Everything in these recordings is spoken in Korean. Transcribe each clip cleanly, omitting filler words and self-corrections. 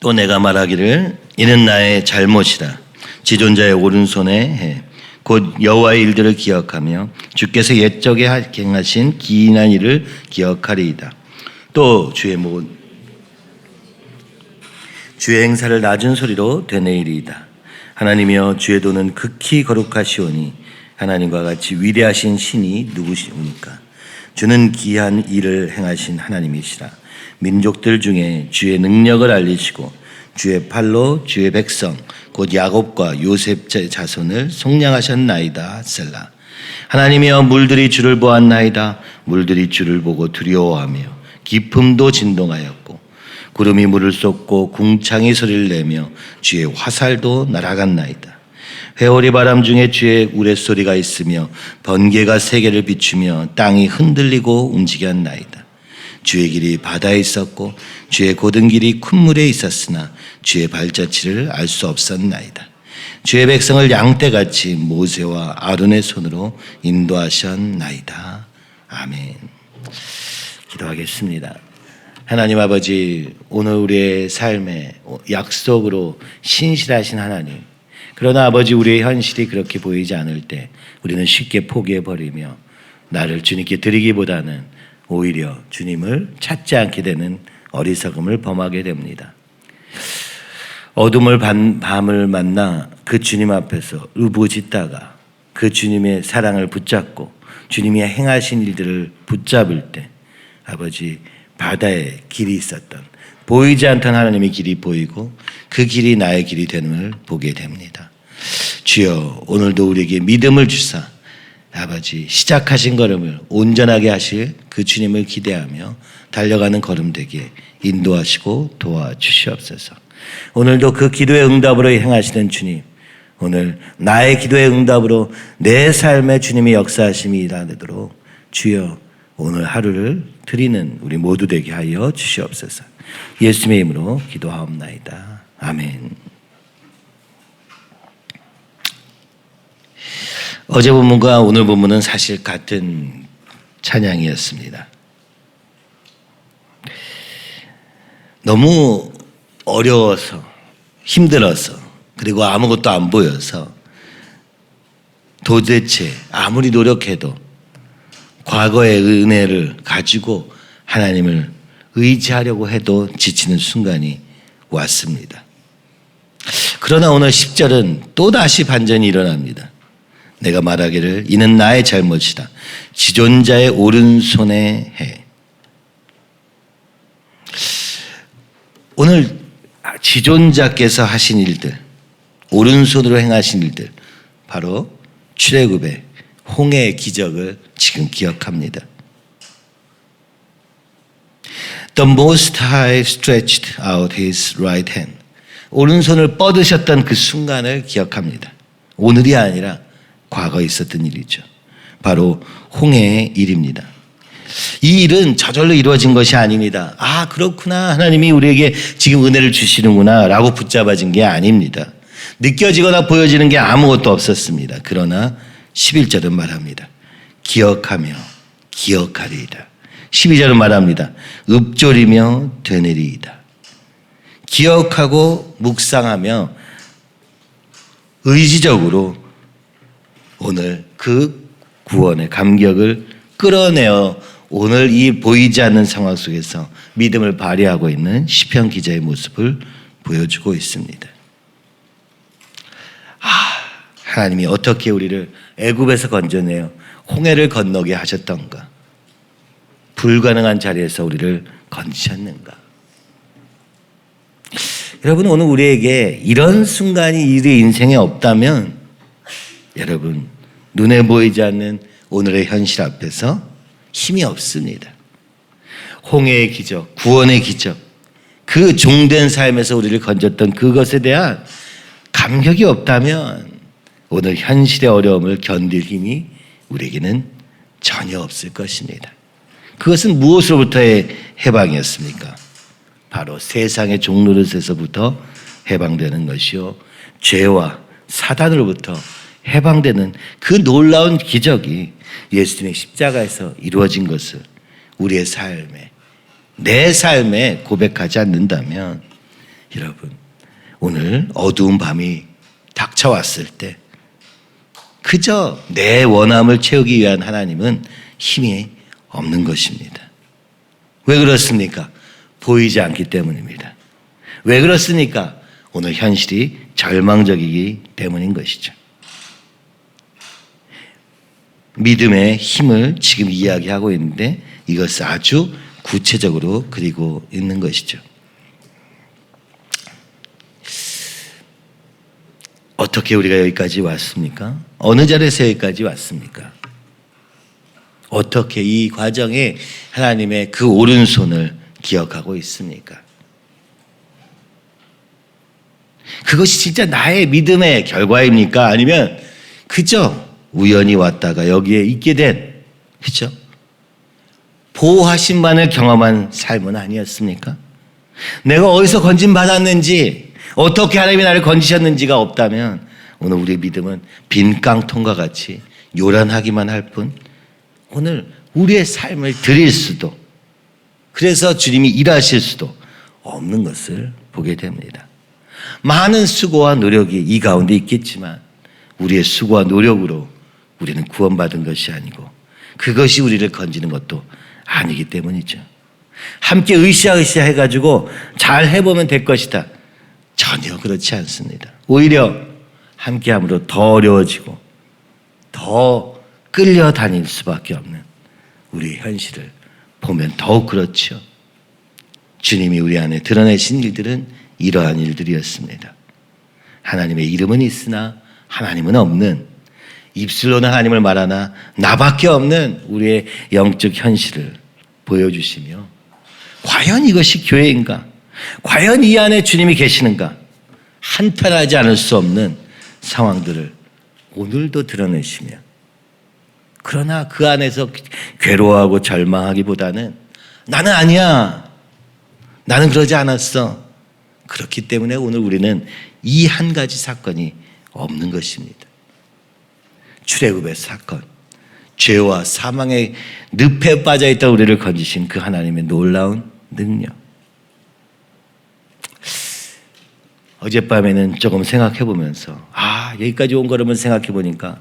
또 내가 말하기를 이는 나의 잘못이라. 지존자의 오른손에 해. 곧 여호와의 일들을 기억하며 주께서 옛적에 행하신 기이한 일을 기억하리이다. 또 주의 행사를 낮은 소리로 되뇌이리이다. 하나님이여 주의 도는 극히 거룩하시오니 하나님과 같이 위대하신 신이 누구시옵니까? 주는 기이한 일을 행하신 하나님이시라. 민족들 중에 주의 능력을 알리시고 주의 팔로 주의 백성 곧 야곱과 요셉의 자손을 속량하셨나이다. 셀라. 하나님이여 물들이 주를 보았나이다. 물들이 주를 보고 두려워하며 깊음도 진동하였고 구름이 물을 쏟고 궁창이 소리를 내며 주의 화살도 날아갔나이다. 회오리 바람 중에 주의 우레소리가 있으며 번개가 세계를 비추며 땅이 흔들리고 움직였나이다. 주의 길이 바다에 있었고 주의 곧은 길이 큰 물에 있었으나 주의 발자취를 알 수 없었나이다. 주의 백성을 양떼같이 모세와 아론의 손으로 인도하셨나이다. 아멘. 기도하겠습니다. 하나님 아버지, 오늘 우리의 삶에 약속으로 신실하신 하나님, 그러나 아버지 우리의 현실이 그렇게 보이지 않을 때 우리는 쉽게 포기해버리며 나를 주님께 드리기보다는 오히려 주님을 찾지 않게 되는 어리석음을 범하게 됩니다. 어둠을 밤을 만나 그 주님 앞에서 의부짓다가 그 주님의 사랑을 붙잡고 주님이 행하신 일들을 붙잡을 때 아버지 바다에 길이 있었던 보이지 않던 하나님의 길이 보이고 그 길이 나의 길이 됨을 보게 됩니다. 주여 오늘도 우리에게 믿음을 주사 아버지 시작하신 걸음을 온전하게 하실 그 주님을 기대하며 달려가는 걸음 되게 인도하시고 도와주시옵소서. 오늘도 그 기도의 응답으로 행하시는 주님, 오늘 나의 기도의 응답으로 내 삶에 주님의 역사하심이 일어나도록 주여 오늘 하루를 드리는 우리 모두 되게 하여 주시옵소서. 예수님의 이름으로 기도하옵나이다. 아멘. 어제 본문과 오늘 본문은 사실 같은 찬양이었습니다. 너무 어려워서 힘들어서 그리고 아무것도 안 보여서 도대체 아무리 노력해도 과거의 은혜를 가지고 하나님을 의지하려고 해도 지치는 순간이 왔습니다. 그러나 오늘 10절은 또다시 반전이 일어납니다. 내가 말하기를 이는 나의 잘못이다. 지존자의 오른손에 해. 오늘 지존자께서 하신 일들, 오른손으로 행하신 일들, 바로 출애굽의 홍해의 기적을 지금 기억합니다. The Most High stretched out His right hand. 오른손을 뻗으셨던 그 순간을 기억합니다. 오늘이 아니라 과거에 있었던 일이죠. 바로 홍해의 일입니다. 이 일은 저절로 이루어진 것이 아닙니다. 아, 그렇구나. 하나님이 우리에게 지금 은혜를 주시는구나 라고 붙잡아진 게 아닙니다. 느껴지거나 보여지는 게 아무것도 없었습니다. 그러나 11절은 말합니다. 기억하며 기억하리이다. 12절은 말합니다. 읊조리며 되뇌리이다. 기억하고 묵상하며 의지적으로 오늘 그 구원의 감격을 끌어내어 오늘 이 보이지 않는 상황 속에서 믿음을 발휘하고 있는 시편 기자의 모습을 보여주고 있습니다. 하나님이 어떻게 우리를 애굽에서 건져내어 홍해를 건너게 하셨던가? 불가능한 자리에서 우리를 건지셨는가? 여러분, 오늘 우리에게 이런 순간이 우리 인생에 없다면 여러분, 눈에 보이지 않는 오늘의 현실 앞에서 힘이 없습니다. 홍해의 기적, 구원의 기적, 그 종된 삶에서 우리를 건졌던 그것에 대한 감격이 없다면 오늘 현실의 어려움을 견딜 힘이 우리에게는 전혀 없을 것입니다. 그것은 무엇으로부터의 해방이었습니까? 바로 세상의 종노릇에서부터 해방되는 것이요, 죄와 사단으로부터 해방되는 그 놀라운 기적이 예수님의 십자가에서 이루어진 것을 우리의 삶에, 내 삶에 고백하지 않는다면 여러분, 오늘 어두운 밤이 닥쳐왔을 때 그저 내 원함을 채우기 위한 하나님은 힘이 없는 것입니다. 왜 그렇습니까? 보이지 않기 때문입니다. 왜 그렇습니까? 오늘 현실이 절망적이기 때문인 것이죠. 믿음의 힘을 지금 이야기하고 있는데 이것을 아주 구체적으로 그리고 있는 것이죠. 어떻게 우리가 여기까지 왔습니까? 어느 자리에서 여기까지 왔습니까? 어떻게 이 과정에 하나님의 그 오른손을 기억하고 있습니까? 그것이 진짜 나의 믿음의 결과입니까? 아니면 그저 우연히 왔다가 여기에 있게 된, 그죠? 보호하심만을 경험한 삶은 아니었습니까? 내가 어디서 건짐받았는지, 어떻게 하나님이 나를 건지셨는지가 없다면 오늘 우리의 믿음은 빈 깡통과 같이 요란하기만 할 뿐 오늘 우리의 삶을 드릴 수도, 그래서 주님이 일하실 수도 없는 것을 보게 됩니다. 많은 수고와 노력이 이 가운데 있겠지만 우리의 수고와 노력으로 우리는 구원받은 것이 아니고 그것이 우리를 건지는 것도 아니기 때문이죠. 함께 으쌰으쌰 해가지고 잘 해보면 될 것이다. 전혀 그렇지 않습니다. 오히려 함께함으로 더 어려워지고 더 끌려다닐 수밖에 없는 우리의 현실을 보면 더욱 그렇죠. 주님이 우리 안에 드러내신 일들은 이러한 일들이었습니다. 하나님의 이름은 있으나 하나님은 없는, 입술로는 하나님을 말하나 나밖에 없는 우리의 영적 현실을 보여주시며 과연 이것이 교회인가? 과연 이 안에 주님이 계시는가? 한탄하지 않을 수 없는 상황들을 오늘도 드러내시며, 그러나 그 안에서 괴로워하고 절망하기보다는 나는 아니야, 나는 그러지 않았어, 그렇기 때문에 오늘 우리는 이 한 가지 사건이 없는 것입니다. 출애굽의 사건, 죄와 사망의 늪에 빠져있던 우리를 건지신 그 하나님의 놀라운 능력. 어젯밤에는 조금 생각해보면서 여기까지 온 거라면 생각해보니까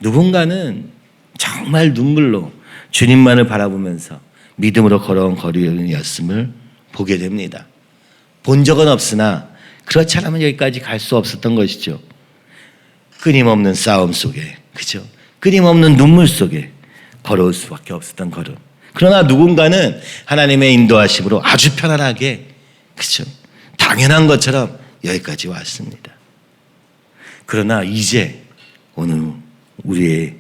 누군가는 정말 눈물로 주님만을 바라보면서 믿음으로 걸어온 거리였음을 보게 됩니다. 본 적은 없으나 그렇지 않으면 여기까지 갈 수 없었던 것이죠. 끊임없는 싸움 속에, 그죠? 끊임없는 눈물 속에 걸어올 수밖에 없었던 걸음. 그러나 누군가는 하나님의 인도하심으로 아주 편안하게, 그죠? 당연한 것처럼 여기까지 왔습니다. 그러나 이제 오늘 우리의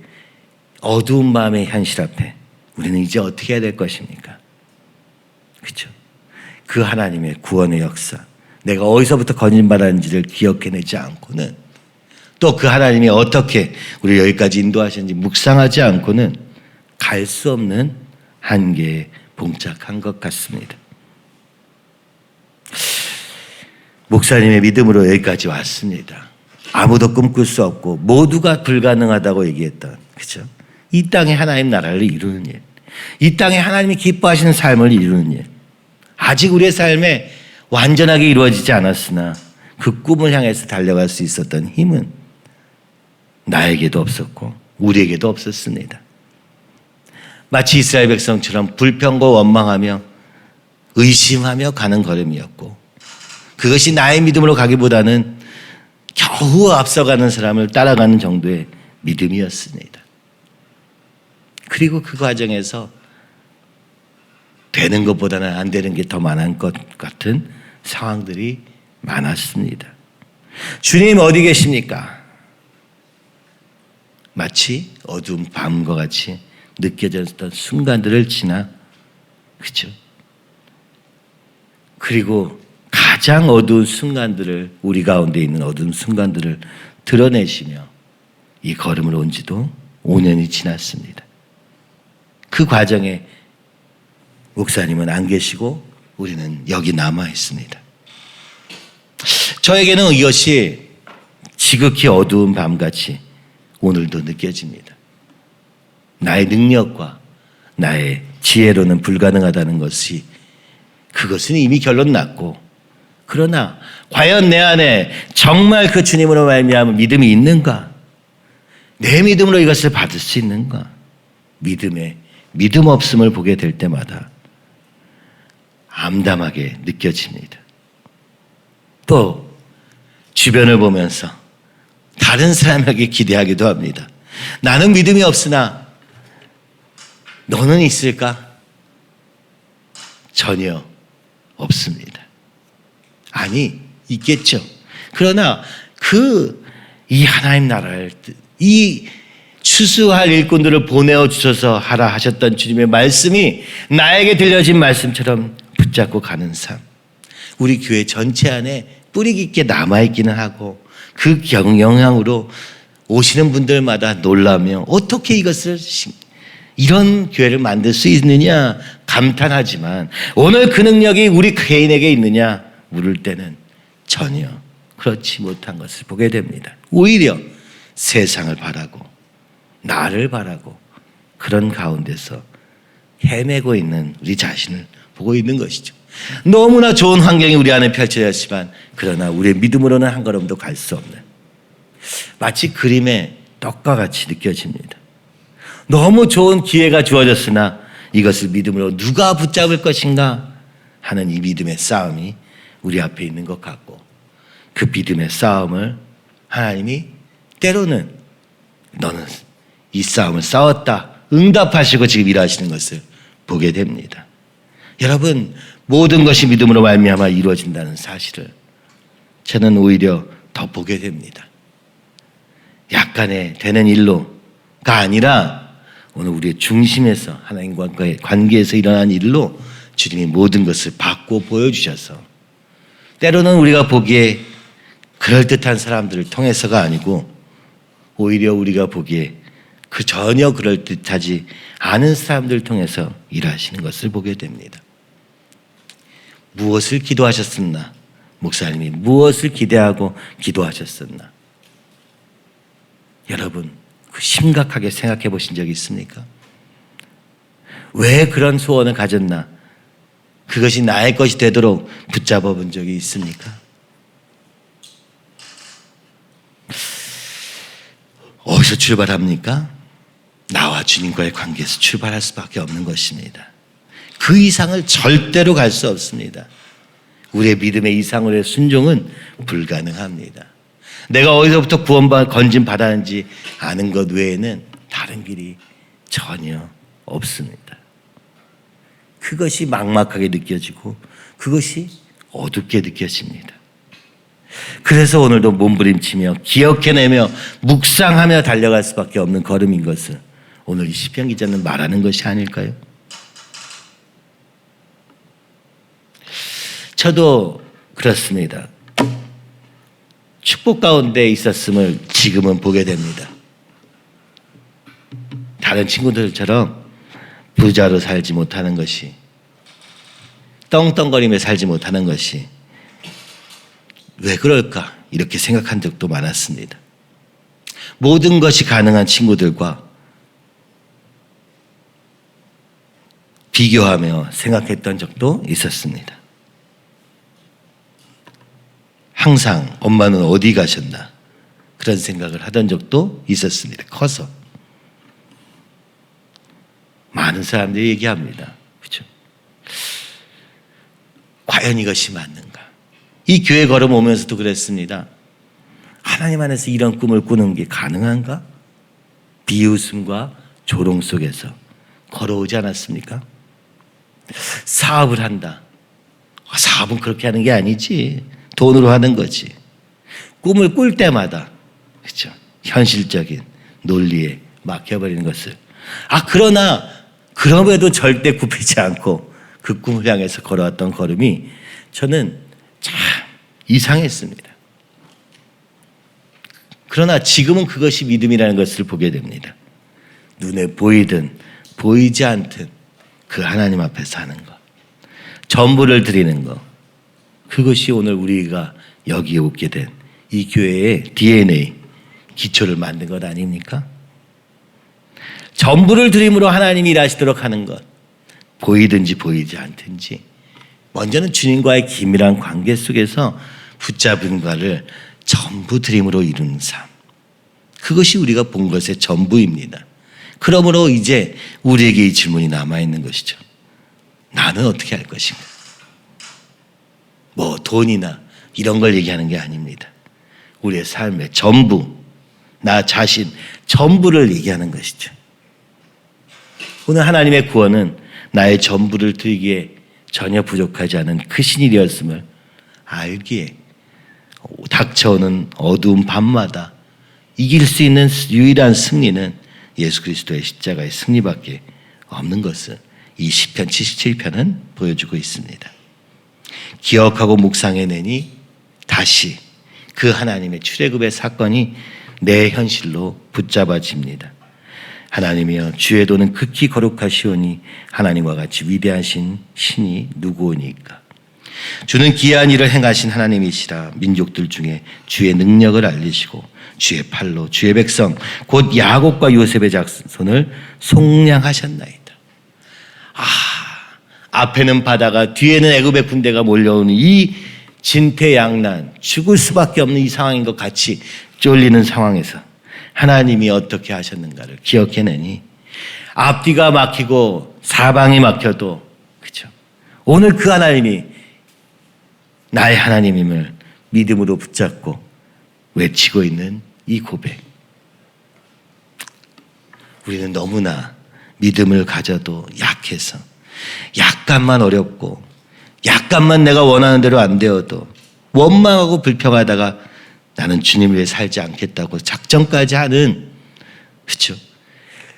어두운 마음의 현실 앞에 우리는 이제 어떻게 해야 될 것입니까? 그죠? 그 하나님의 구원의 역사, 내가 어디서부터 건진받았는지를 기억해내지 않고는, 또 그 하나님이 어떻게 우리 여기까지 인도하셨는지 묵상하지 않고는 갈 수 없는 한계에 봉착한 것 같습니다. 목사님의 믿음으로 여기까지 왔습니다. 아무도 꿈꿀 수 없고 모두가 불가능하다고 얘기했던, 그죠? 이 땅에 하나님 나라를 이루는 일, 이 땅에 하나님이 기뻐하시는 삶을 이루는 일, 아직 우리의 삶에 완전하게 이루어지지 않았으나 그 꿈을 향해서 달려갈 수 있었던 힘은 나에게도 없었고 우리에게도 없었습니다. 마치 이스라엘 백성처럼 불평과 원망하며 의심하며 가는 걸음이었고, 그것이 나의 믿음으로 가기보다는 겨우 앞서가는 사람을 따라가는 정도의 믿음이었습니다. 그리고 그 과정에서 되는 것보다는 안 되는 게 더 많은 것 같은 상황들이 많았습니다. 주님 어디 계십니까? 마치 어두운 밤과 같이 느껴졌던 순간들을 지나, 그렇죠? 그리고 가장 어두운 순간들을, 우리 가운데 있는 어두운 순간들을 드러내시며 이 걸음을 온 지도 5년이 지났습니다. 그 과정에 목사님은 안 계시고 우리는 여기 남아 있습니다. 저에게는 이것이 지극히 어두운 밤같이 오늘도 느껴집니다. 나의 능력과 나의 지혜로는 불가능하다는 것이, 그것은 이미 결론 났고 그러나 과연 내 안에 정말 그 주님으로 말미암은 믿음이 있는가? 내 믿음으로 이것을 받을 수 있는가? 믿음 없음을 보게 될 때마다 암담하게 느껴집니다. 또 주변을 보면서 다른 사람에게 기대하기도 합니다. 나는 믿음이 없으나 너는 있을까? 전혀 없습니다. 아니, 있겠죠. 그러나 이 하나님 나라를, 이 추수할 일꾼들을 보내어 주셔서 하라 하셨던 주님의 말씀이 나에게 들려진 말씀처럼 붙잡고 가는 삶. 우리 교회 전체 안에 뿌리 깊게 남아있기는 하고 그 영향으로 오시는 분들마다 놀라며 어떻게 이런 교회를 만들 수 있느냐 감탄하지만 오늘 그 능력이 우리 개인에게 있느냐 물을 때는 전혀 그렇지 못한 것을 보게 됩니다. 오히려 세상을 바라고 나를 바라고 그런 가운데서 헤매고 있는 우리 자신을 보고 있는 것이죠. 너무나 좋은 환경이 우리 안에 펼쳐졌지만 그러나 우리의 믿음으로는 한 걸음도 갈 수 없는, 마치 그림의 떡과 같이 느껴집니다. 너무 좋은 기회가 주어졌으나 이것을 믿음으로 누가 붙잡을 것인가 하는 이 믿음의 싸움이 우리 앞에 있는 것 같고, 그 믿음의 싸움을 하나님이 때로는 너는 이 싸움을 싸웠다 응답하시고 지금 일하시는 것을 보게 됩니다. 여러분, 모든 것이 믿음으로 말미암아 이루어진다는 사실을 저는 오히려 더 보게 됩니다. 약간의 되는 일로가 아니라 오늘 우리의 중심에서 하나님과의 관계에서 일어난 일로 주님이 모든 것을 받고 보여주셔서 때로는 우리가 보기에 그럴듯한 사람들을 통해서가 아니고 오히려 우리가 보기에 전혀 그럴듯하지 않은 사람들을 통해서 일하시는 것을 보게 됩니다. 무엇을 기도하셨었나? 목사님이 무엇을 기대하고 기도하셨었나? 여러분, 심각하게 생각해 보신 적이 있습니까? 왜 그런 소원을 가졌나? 그것이 나의 것이 되도록 붙잡아 본 적이 있습니까? 어디서 출발합니까? 나와 주님과의 관계에서 출발할 수밖에 없는 것입니다. 그 이상을 절대로 갈 수 없습니다. 우리의 믿음의 이상으로의 순종은 불가능합니다. 내가 어디서부터 건진 받았는지 아는 것 외에는 다른 길이 전혀 없습니다. 그것이 막막하게 느껴지고 그것이 어둡게 느껴집니다. 그래서 오늘도 몸부림치며 기억해내며 묵상하며 달려갈 수밖에 없는 걸음인 것을 오늘 이 시편 기자는 말하는 것이 아닐까요? 저도 그렇습니다. 축복 가운데 있었음을 지금은 보게 됩니다. 다른 친구들처럼 부자로 살지 못하는 것이, 떵떵거리며 살지 못하는 것이 왜 그럴까 이렇게 생각한 적도 많았습니다. 모든 것이 가능한 친구들과 비교하며 생각했던 적도 있었습니다. 항상 엄마는 어디 가셨나 그런 생각을 하던 적도 있었습니다. 커서 많은 사람들이 얘기합니다. 그렇죠? 과연 이것이 맞는가? 이 교회 걸어오면서도 그랬습니다. 하나님 안에서 이런 꿈을 꾸는 게 가능한가? 비웃음과 조롱 속에서 걸어오지 않았습니까? 사업을 한다. 사업은 그렇게 하는 게 아니지. 돈으로 하는 거지. 꿈을 꿀 때마다, 그렇죠? 현실적인 논리에 막혀버리는 것을. 그러나 그럼에도 절대 굽히지 않고 그 꿈을 향해서 걸어왔던 걸음이 저는 참 이상했습니다. 그러나 지금은 그것이 믿음이라는 것을 보게 됩니다. 눈에 보이든 보이지 않든 그 하나님 앞에서 하는 것, 전부를 드리는 것, 그것이 오늘 우리가 여기에 오게 된 이 교회의 DNA, 기초를 만든 것 아닙니까? 전부를 드림으로 하나님이 일하시도록 하는 것, 보이든지 보이지 않든지 먼저는 주님과의 긴밀한 관계 속에서 붙잡은 바를 전부 드림으로 이루는 삶. 그것이 우리가 본 것의 전부입니다. 그러므로 이제 우리에게 이 질문이 남아있는 것이죠. 나는 어떻게 할 것인가? 뭐 돈이나 이런 걸 얘기하는 게 아닙니다. 우리의 삶의 전부, 나 자신 전부를 얘기하는 것이죠. 오늘 하나님의 구원은 나의 전부를 드리기에 전혀 부족하지 않은 크신 일이었음을 알기에 닥쳐오는 어두운 밤마다 이길 수 있는 유일한 승리는 예수 그리스도의 십자가의 승리밖에 없는 것을 이 시편 77편은 보여주고 있습니다. 기억하고 묵상해내니 다시 그 하나님의 출애굽의 사건이 내 현실로 붙잡아집니다. 하나님이여 주의 도는 극히 거룩하시오니 하나님과 같이 위대하신 신이 누구오니까. 주는 기이한 일을 행하신 하나님이시라. 민족들 중에 주의 능력을 알리시고 주의 팔로 주의 백성 곧 야곱과 요셉의 자손을 속량하셨나이다. 앞에는 바다가 뒤에는 애굽의 군대가 몰려오는 이 진퇴양난, 죽을 수밖에 없는 이 상황인 것 같이 쫄리는 상황에서 하나님이 어떻게 하셨는가를 기억해내니 앞뒤가 막히고 사방이 막혀도, 그렇죠? 오늘 그 하나님이 나의 하나님임을 믿음으로 붙잡고 외치고 있는 이 고백. 우리는 너무나 믿음을 가져도 약해서 약간만 어렵고 약간만 내가 원하는 대로 안 되어도 원망하고 불평하다가 나는 주님을 위해 살지 않겠다고 작정까지 하는, 그렇죠?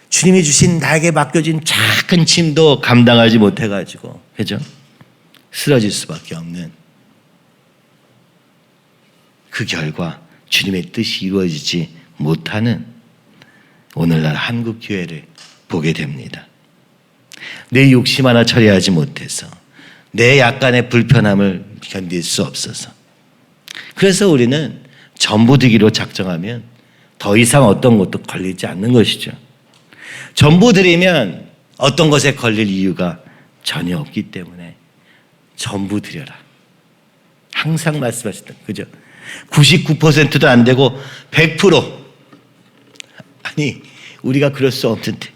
주님이 주신 나에게 맡겨진 작은 짐도 감당하지 못해가지고, 그죠? 쓰러질 수밖에 없는 그 결과 주님의 뜻이 이루어지지 못하는 오늘날 한국 교회를 보게 됩니다. 내 욕심 하나 처리하지 못해서 내 약간의 불편함을 견딜 수 없어서, 그래서 우리는 전부 드리기로 작정하면 더 이상 어떤 것도 걸리지 않는 것이죠. 전부 드리면 어떤 것에 걸릴 이유가 전혀 없기 때문에 전부 드려라. 항상 말씀하셨던, 그죠? 99%도 안 되고 100%. 아니, 우리가 그럴 수 없는데.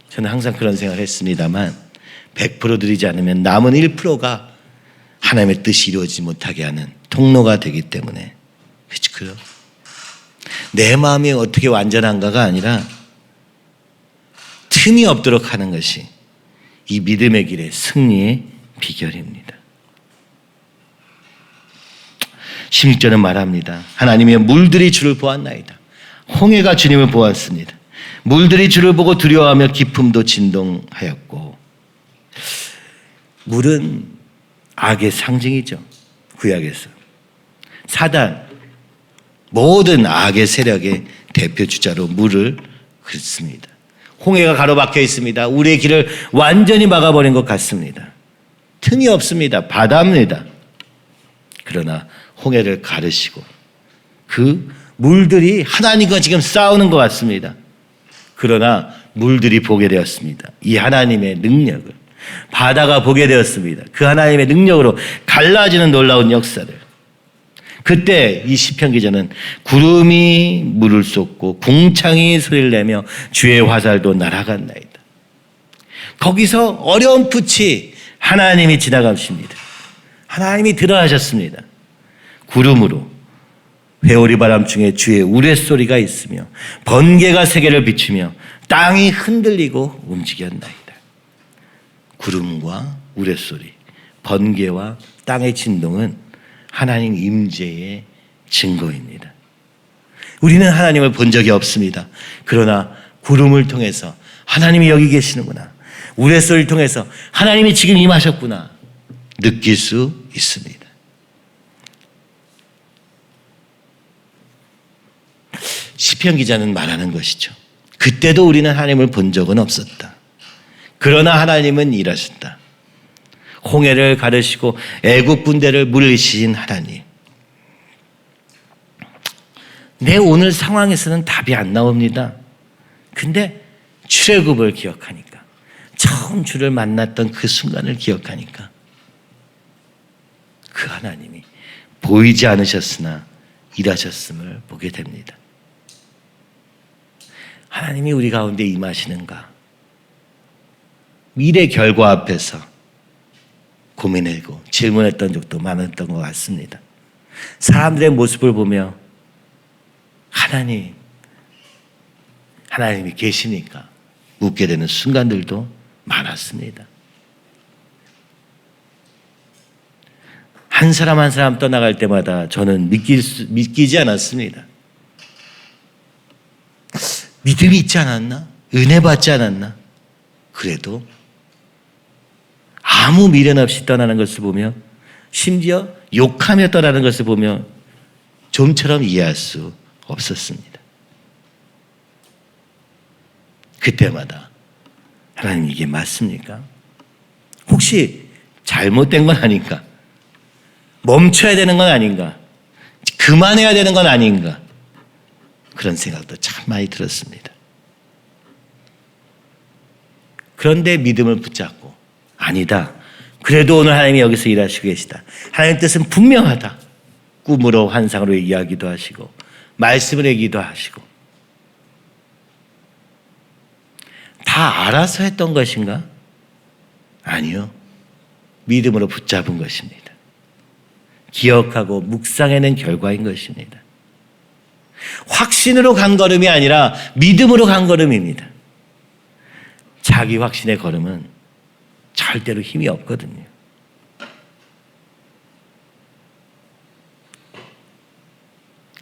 저는 항상 그런 생각을 했습니다만 100% 드리지 않으면 남은 1%가 하나님의 뜻이 이루어지지 못하게 하는 통로가 되기 때문에, 그렇죠? 내 마음이 어떻게 완전한가가 아니라 틈이 없도록 하는 것이 이 믿음의 길의 승리의 비결입니다. 16절은 말합니다. 하나님의 물들이 주를 보았나이다. 홍해가 주님을 보았습니다. 물들이 주를 보고 두려워하며 깊음도 진동하였고. 물은 악의 상징이죠. 구약에서 사단, 모든 악의 세력의 대표 주자로 물을 긋습니다. 홍해가 가로막혀 있습니다. 우리의 길을 완전히 막아버린 것 같습니다. 틈이 없습니다. 바다입니다. 그러나 홍해를 가르시고 그 물들이 하나님과 지금 싸우는 것 같습니다. 그러나 물들이 보게 되었습니다. 이 하나님의 능력을 바다가 보게 되었습니다. 그 하나님의 능력으로 갈라지는 놀라운 역사를. 그때 이 시편 기자는 구름이 물을 쏟고 궁창이 소리를 내며 주의 화살도 날아갔나이다. 거기서 어렴풋이 하나님이 지나가십니다. 하나님이 드러나셨습니다. 구름으로 회오리 바람 중에 주의 우레소리가 있으며 번개가 세계를 비추며 땅이 흔들리고 움직였나이다. 구름과 우레소리, 번개와 땅의 진동은 하나님 임재의 증거입니다. 우리는 하나님을 본 적이 없습니다. 그러나 구름을 통해서 하나님이 여기 계시는구나, 우레소리를 통해서 하나님이 지금 임하셨구나 느낄 수 있습니다. 시편 기자는 말하는 것이죠. 그때도 우리는 하나님을 본 적은 없었다. 그러나 하나님은 일하셨다. 홍해를 가르시고 애국 군대를 물리치신 하나님. 내 오늘 상황에서는 답이 안 나옵니다. 근데 출애굽을 기억하니까, 처음 주를 만났던 그 순간을 기억하니까 그 하나님이 보이지 않으셨으나 일하셨음을 보게 됩니다. 하나님이 우리 가운데 임하시는가? 미래 결과 앞에서 고민하고 질문했던 적도 많았던 것 같습니다. 사람들의 모습을 보며 하나님이 계시니까 묻게 되는 순간들도 많았습니다. 한 사람 한 사람 떠나갈 때마다 저는 믿기지 않았습니다. 믿음이 있지 않았나? 은혜 받지 않았나? 그래도 아무 미련 없이 떠나는 것을 보며 심지어 욕하며 떠나는 것을 보며 좀처럼 이해할 수 없었습니다. 그때마다 하나님 이게 맞습니까? 혹시 잘못된 건 아닌가? 멈춰야 되는 건 아닌가? 그만해야 되는 건 아닌가? 그런 생각도 참 많이 들었습니다. 그런데 믿음을 붙잡고 아니다. 그래도 오늘 하나님이 여기서 일하시고 계시다. 하나님의 뜻은 분명하다. 꿈으로 환상으로 이야기도 하시고 말씀을 얘기도 하시고 다 알아서 했던 것인가? 아니요. 믿음으로 붙잡은 것입니다. 기억하고 묵상해낸 결과인 것입니다. 확신으로 간 걸음이 아니라 믿음으로 간 걸음입니다. 자기 확신의 걸음은 절대로 힘이 없거든요.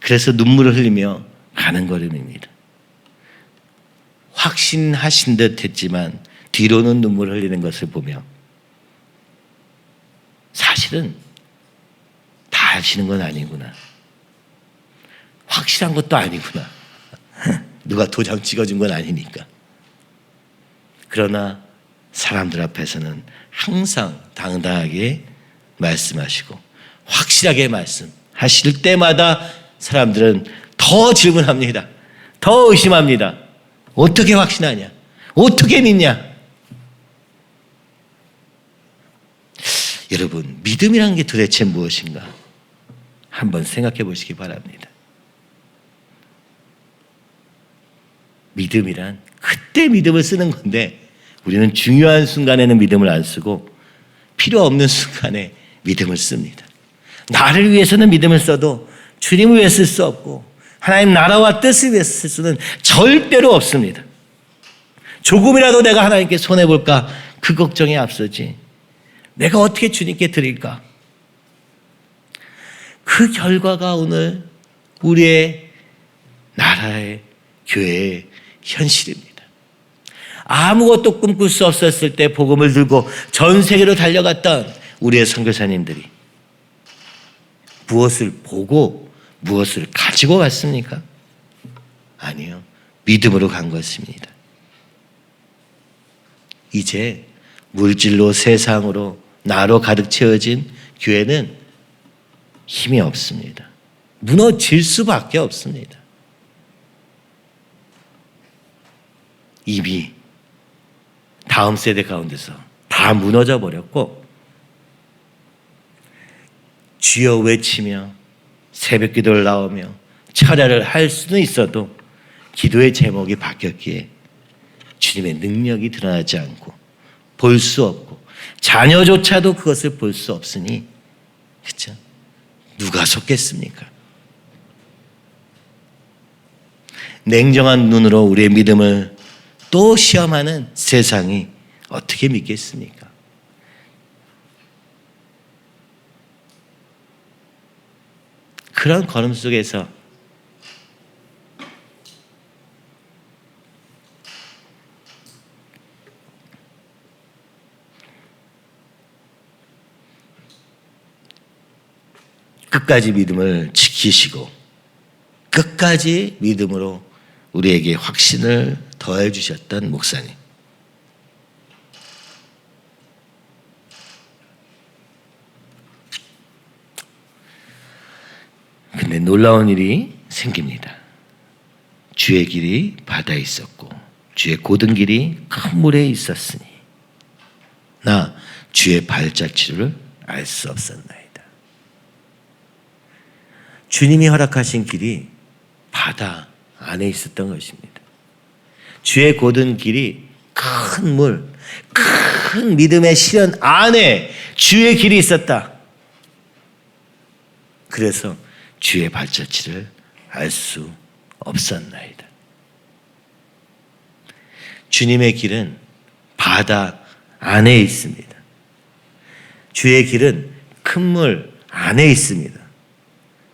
그래서 눈물을 흘리며 가는 걸음입니다. 확신하신 듯 했지만 뒤로는 눈물을 흘리는 것을 보며 사실은 다 아시는 건 아니구나. 확실한 것도 아니구나. 누가 도장 찍어준 건 아니니까. 그러나 사람들 앞에서는 항상 당당하게 말씀하시고 확실하게 말씀하실 때마다 사람들은 더 질문합니다. 더 의심합니다. 어떻게 확신하냐? 어떻게 믿냐? 여러분, 믿음이라는 게 도대체 무엇인가? 한번 생각해 보시기 바랍니다. 믿음이란 그때 믿음을 쓰는 건데 우리는 중요한 순간에는 믿음을 안 쓰고 필요 없는 순간에 믿음을 씁니다. 나를 위해서는 믿음을 써도 주님을 위해 쓸 수 없고 하나님 나라와 뜻을 위해 쓸 수는 절대로 없습니다. 조금이라도 내가 하나님께 손해볼까 그 걱정이 앞서지 내가 어떻게 주님께 드릴까? 그 결과가 오늘 우리의 나라의 교회의 현실입니다. 아무것도 꿈꿀 수 없었을 때 복음을 들고 전 세계로 달려갔던 우리의 선교사님들이 무엇을 보고 무엇을 가지고 갔습니까? 아니요. 믿음으로 간 것입니다. 이제 물질로 세상으로 나로 가득 채워진 교회는 힘이 없습니다. 무너질 수밖에 없습니다. 이미 다음 세대 가운데서 다 무너져 버렸고 주여 외치며 새벽 기도를 나오며 철야를 할 수는 있어도 기도의 제목이 바뀌었기에 주님의 능력이 드러나지 않고 볼 수 없고 자녀조차도 그것을 볼 수 없으니 그렇죠? 누가 속겠습니까? 냉정한 눈으로 우리의 믿음을 또 시험하는 세상이 어떻게 믿겠습니까? 그런 걸음 속에서 끝까지 믿음을 지키시고 끝까지 믿음으로 우리에게 확신을 더해 주셨던 목사님. 근데 놀라운 일이 생깁니다. 주의 길이 바다에 있었고 주의 고든 길이 큰 물에 있었으니 나 주의 발자취를 알 수 없었나이다. 주님이 허락하신 길이 바다 안에 있었던 것입니다. 주의 고든 길이 큰 물, 큰 믿음의 시련 안에 주의 길이 있었다. 그래서 주의 발자취를 알 수 없었나이다. 주님의 길은 바다 안에 있습니다. 주의 길은 큰 물 안에 있습니다.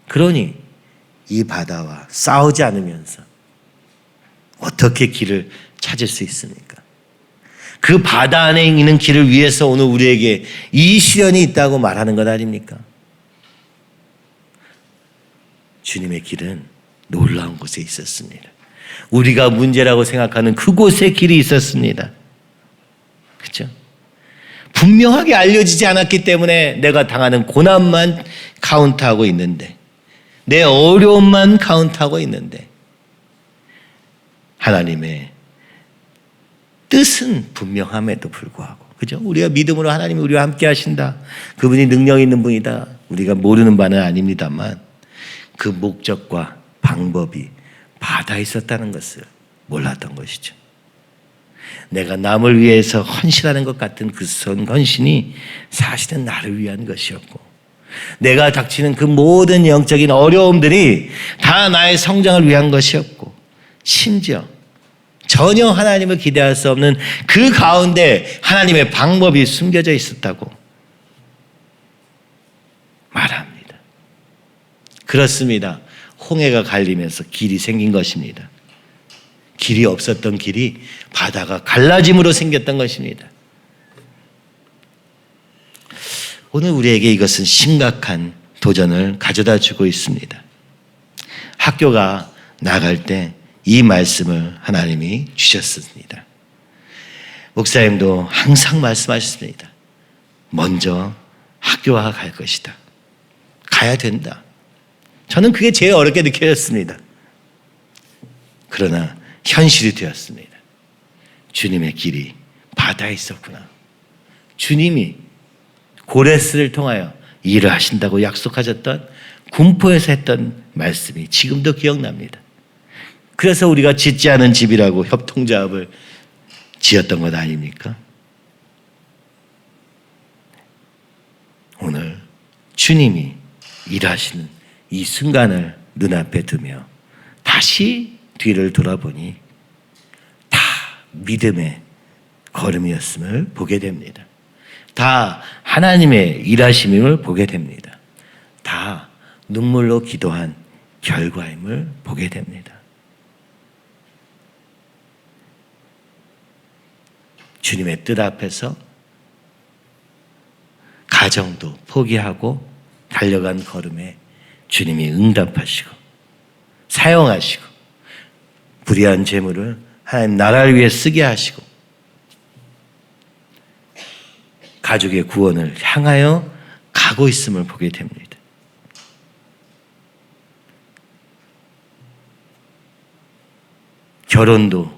그러니 이 바다와 싸우지 않으면서 어떻게 길을 찾을 수 있습니까? 그 바다 안에 있는 길을 위해서 오늘 우리에게 이 시련이 있다고 말하는 것 아닙니까? 주님의 길은 놀라운 곳에 있었습니다. 우리가 문제라고 생각하는 그곳에 길이 있었습니다. 그렇죠? 분명하게 알려지지 않았기 때문에 내가 당하는 고난만 카운트하고 있는데, 내 어려움만 카운트하고 있는데, 하나님의 뜻은 분명함에도 불구하고, 그죠? 우리가 믿음으로 하나님이 우리와 함께 하신다, 그분이 능력 있는 분이다, 우리가 모르는 바는 아닙니다만 그 목적과 방법이 바다에 있었다는 것을 몰랐던 것이죠. 내가 남을 위해서 헌신하는 것 같은 그 헌신이 사실은 나를 위한 것이었고, 내가 닥치는 그 모든 영적인 어려움들이 다 나의 성장을 위한 것이었고, 심지어 전혀 하나님을 기대할 수 없는 그 가운데 하나님의 방법이 숨겨져 있었다고 말합니다. 그렇습니다. 홍해가 갈리면서 길이 생긴 것입니다. 길이 없었던 길이 바다가 갈라짐으로 생겼던 것입니다. 오늘 우리에게 이것은 심각한 도전을 가져다 주고 있습니다. 학교가 나갈 때 이 말씀을 하나님이 주셨습니다. 목사님도 항상 말씀하셨습니다. 먼저 학교가 갈 것이다. 가야 된다. 저는 그게 제일 어렵게 느껴졌습니다. 그러나 현실이 되었습니다. 주님의 길이 바다에 있었구나. 주님이 고레스를 통하여 일을 하신다고 약속하셨던 군포에서 했던 말씀이 지금도 기억납니다. 그래서 우리가 짓지 않은 집이라고 협통자합을 지었던 것 아닙니까? 오늘 주님이 일하시는 이 순간을 눈앞에 두며 다시 뒤를 돌아보니 다 믿음의 걸음이었음을 보게 됩니다. 다 하나님의 일하심임을 보게 됩니다. 다 눈물로 기도한 결과임을 보게 됩니다. 주님의 뜻 앞에서 가정도 포기하고 달려간 걸음에 주님이 응답하시고 사용하시고 불의한 재물을 하나님 나라를 위해 쓰게 하시고 가족의 구원을 향하여 가고 있음을 보게 됩니다. 결혼도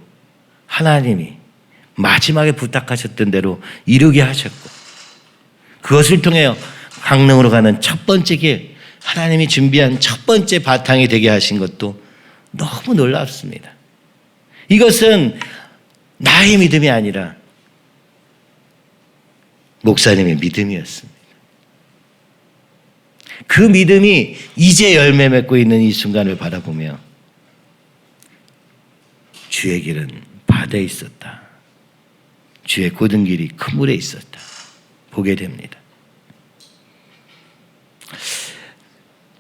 하나님이 마지막에 부탁하셨던 대로 이루게 하셨고, 그것을 통해 강릉으로 가는 첫 번째 길, 하나님이 준비한 첫 번째 바탕이 되게 하신 것도 너무 놀랍습니다. 이것은 나의 믿음이 아니라 목사님의 믿음이었습니다. 그 믿음이 이제 열매 맺고 있는 이 순간을 바라보며 주의 길은 바다에 있었다. 주의 고든 길이 큰 물에 있었다. 보게 됩니다.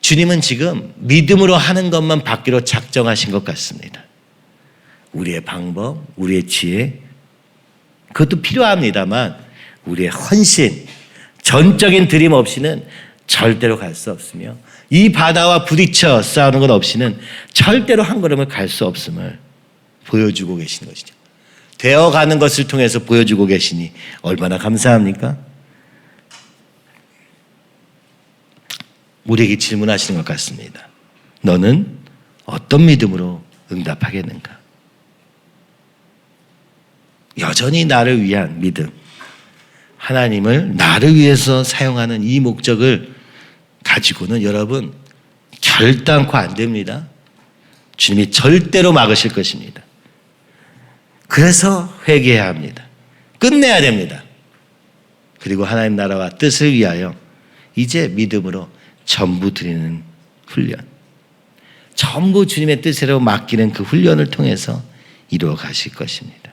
주님은 지금 믿음으로 하는 것만 받기로 작정하신 것 같습니다. 우리의 방법, 우리의 지혜, 그것도 필요합니다만 우리의 헌신, 전적인 드림 없이는 절대로 갈 수 없으며 이 바다와 부딪혀 싸우는 것 없이는 절대로 한 걸음을 갈 수 없음을 보여주고 계시는 것이죠. 되어가는 것을 통해서 보여주고 계시니 얼마나 감사합니까? 우리에게 질문하시는 것 같습니다. 너는 어떤 믿음으로 응답하겠는가? 여전히 나를 위한 믿음, 하나님을 나를 위해서 사용하는 이 목적을 가지고는 여러분 결단코 안 됩니다. 주님이 절대로 막으실 것입니다. 그래서 회개해야 합니다. 끝내야 됩니다. 그리고 하나님 나라와 뜻을 위하여 이제 믿음으로 전부 드리는 훈련. 전부 주님의 뜻으로 맡기는 그 훈련을 통해서 이루어 가실 것입니다.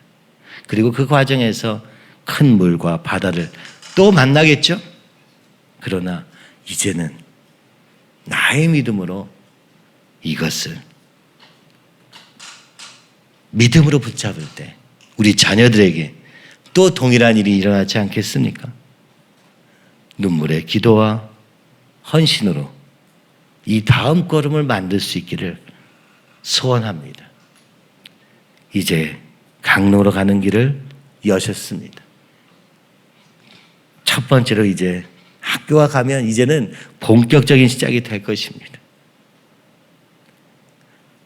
그리고 그 과정에서 큰 물과 바다를 또 만나겠죠? 그러나 이제는 나의 믿음으로 이것을 믿음으로 붙잡을 때 우리 자녀들에게 또 동일한 일이 일어나지 않겠습니까? 눈물의 기도와 헌신으로 이 다음 걸음을 만들 수 있기를 소원합니다. 이제 강릉으로 가는 길을 여셨습니다. 첫 번째로 이제 학교와 가면 이제는 본격적인 시작이 될 것입니다.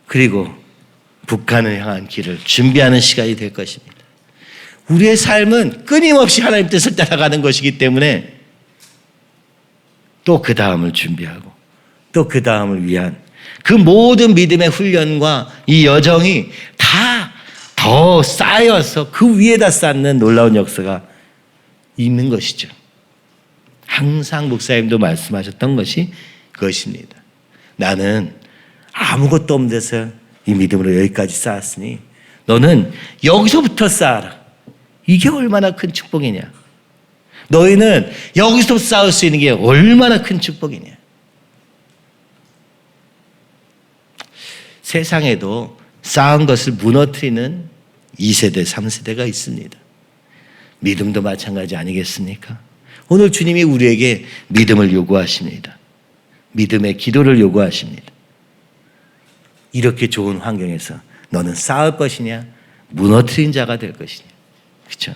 그리고 북한을 향한 길을 준비하는 시간이 될 것입니다. 우리의 삶은 끊임없이 하나님 뜻을 따라가는 것이기 때문에 또 그 다음을 준비하고 또 그 다음을 위한 그 모든 믿음의 훈련과 이 여정이 다 더 쌓여서 그 위에다 쌓는 놀라운 역사가 있는 것이죠. 항상 목사님도 말씀하셨던 것이 그것입니다. 나는 아무것도 없는 데서 이 믿음으로 여기까지 쌓았으니 너는 여기서부터 쌓아라. 이게 얼마나 큰 축복이냐. 너희는 여기서 쌓을 수 있는 게 얼마나 큰 축복이냐. 세상에도 쌓은 것을 무너뜨리는 2세대, 3세대가 있습니다. 믿음도 마찬가지 아니겠습니까? 오늘 주님이 우리에게 믿음을 요구하십니다. 믿음의 기도를 요구하십니다. 이렇게 좋은 환경에서 너는 쌓을 것이냐, 무너뜨린 자가 될 것이냐. 그렇죠?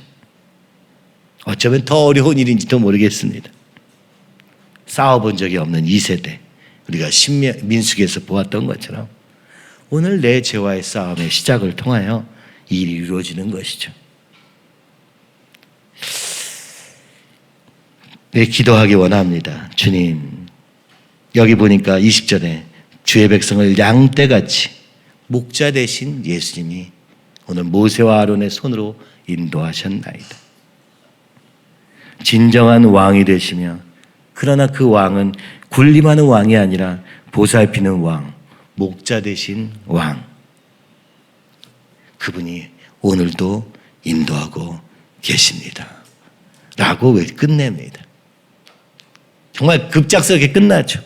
어쩌면 더 어려운 일인지도 모르겠습니다. 싸워본 적이 없는 2세대, 우리가 민수기에서 보았던 것처럼 오늘 내 죄와의 싸움의 시작을 통하여 이 일이 이루어지는 것이죠. 네, 기도하기 원합니다. 주님, 여기 보니까 20절에 주의 백성을 양떼같이 목자 되신 예수님이 오늘 모세와 아론의 손으로 인도하셨나이다. 진정한 왕이 되시며, 그러나 그 왕은 군림하는 왕이 아니라 보살피는 왕, 목자 되신 왕. 그분이 오늘도 인도하고 계십니다. 라고 왜 끝냅니다. 정말 급작스럽게 끝나죠.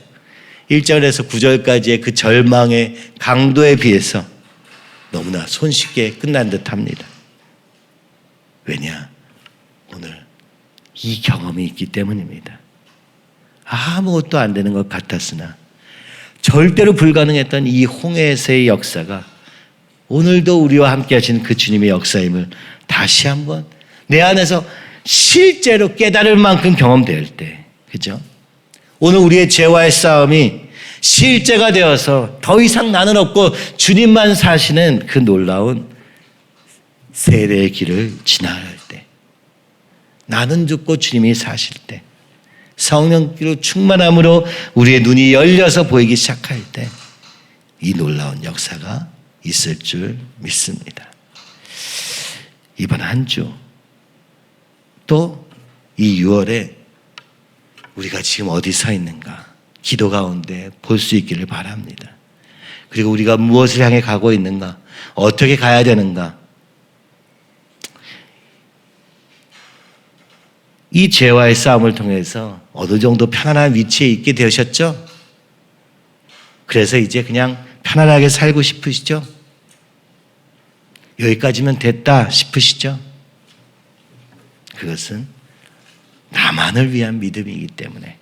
1절에서 9절까지의 그 절망의 강도에 비해서 너무나 손쉽게 끝난 듯 합니다. 왜냐? 오늘 이 경험이 있기 때문입니다. 아무것도 안 되는 것 같았으나 절대로 불가능했던 이 홍해에서의 역사가 오늘도 우리와 함께 하시는 그 주님의 역사임을 다시 한번 내 안에서 실제로 깨달을 만큼 경험될 때, 그죠? 오늘 우리의 죄와의 싸움이 실제가 되어서 더 이상 나는 없고 주님만 사시는 그 놀라운 세례의 길을 지나갈 때, 나는 죽고 주님이 사실 때, 성령으로 충만함으로 우리의 눈이 열려서 보이기 시작할 때 이 놀라운 역사가 있을 줄 믿습니다. 이번 한 주 또 이 6월에 우리가 지금 어디 서 있는가 기도 가운데 볼 수 있기를 바랍니다. 그리고 우리가 무엇을 향해 가고 있는가, 어떻게 가야 되는가, 이 죄와의 싸움을 통해서 어느 정도 편안한 위치에 있게 되셨죠? 그래서 이제 그냥 편안하게 살고 싶으시죠? 여기까지면 됐다 싶으시죠? 그것은 나만을 위한 믿음이기 때문에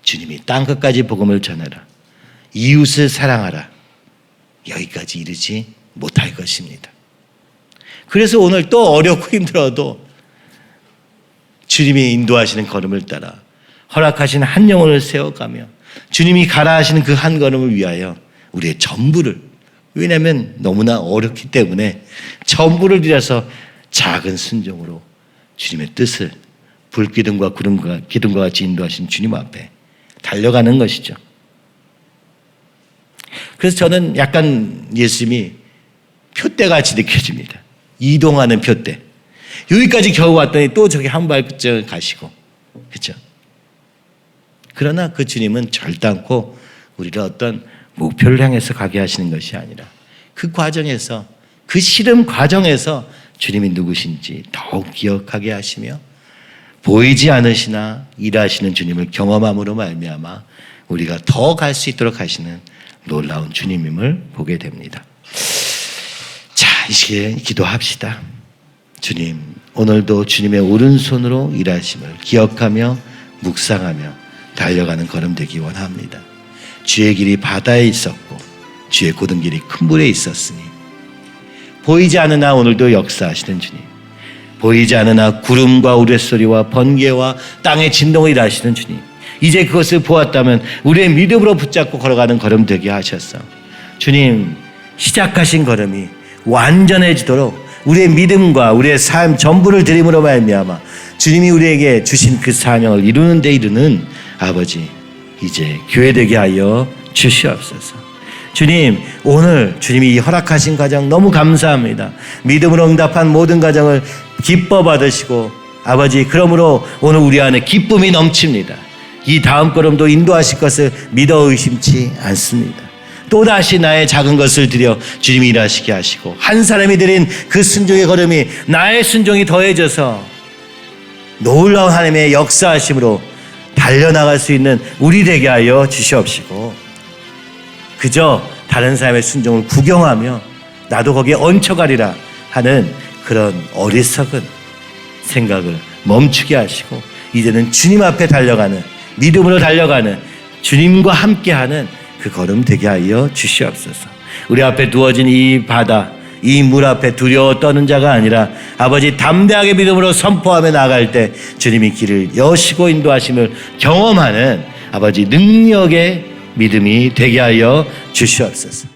주님이 땅끝까지 복음을 전하라, 이웃을 사랑하라, 여기까지 이르지 못할 것입니다. 그래서 오늘 또 어렵고 힘들어도 주님이 인도하시는 걸음을 따라 허락하신 한 영혼을 세워가며 주님이 가라 하시는 그 한 걸음을 위하여 우리의 전부를, 왜냐하면 너무나 어렵기 때문에 전부를 들여서 작은 순종으로 주님의 뜻을 불기둥과 구름과 기둥과 같이 인도하신 주님 앞에 달려가는 것이죠. 그래서 저는 약간 예수님이 표대같이 느껴집니다. 이동하는 표대. 여기까지 겨우 왔더니 또 저기 한 발짝 가시고. 그렇죠? 그러나 그 주님은 절단코 우리를 어떤 목표를 향해서 가게 하시는 것이 아니라 그 과정에서, 그 시름 과정에서 주님이 누구신지 더욱 기억하게 하시며 보이지 않으시나 일하시는 주님을 경험함으로 말미암아 우리가 더 갈 수 있도록 하시는 놀라운 주님임을 보게 됩니다. 자, 이 시기에 기도합시다. 주님, 오늘도 주님의 오른손으로 일하심을 기억하며 묵상하며 달려가는 걸음 되기 원합니다. 주의 길이 바다에 있었고 주의 고든 길이 큰 물에 있었으니 보이지 않으나 오늘도 역사하시는 주님, 보이지 않으나 구름과 우레소리와 번개와 땅의 진동을 일하시는 주님, 이제 그것을 보았다면 우리의 믿음으로 붙잡고 걸어가는 걸음 되게 하셨어. 주님, 시작하신 걸음이 완전해지도록 우리의 믿음과 우리의 삶 전부를 드림으로 말미암아 주님이 우리에게 주신 그 사명을 이루는 데 이르는 아버지, 이제 교회 되게 하여 주시옵소서. 주님, 오늘 주님이 허락하신 과정 너무 감사합니다. 믿음으로 응답한 모든 과정을 기뻐 받으시고 아버지, 그러므로 오늘 우리 안에 기쁨이 넘칩니다. 이 다음 걸음도 인도하실 것을 믿어 의심치 않습니다. 또다시 나의 작은 것을 드려 주님이 일하시게 하시고 한 사람이 드린 그 순종의 걸음이 나의 순종이 더해져서 놀라운 하나님의 역사하심으로 달려나갈 수 있는 우리 되게 하여 주시옵시고 그저 다른 사람의 순종을 구경하며 나도 거기에 얹혀가리라 하는 그런 어리석은 생각을 멈추게 하시고 이제는 주님 앞에 달려가는, 믿음으로 달려가는, 주님과 함께하는 그 걸음 되게 하여 주시옵소서. 우리 앞에 두어진 이 바다, 이 물 앞에 두려워 떠는 자가 아니라 아버지 담대하게 믿음으로 선포하며 나갈 때 주님이 길을 여시고 인도하심을 경험하는 아버지 능력의 믿음이 되게 하여 주시옵소서.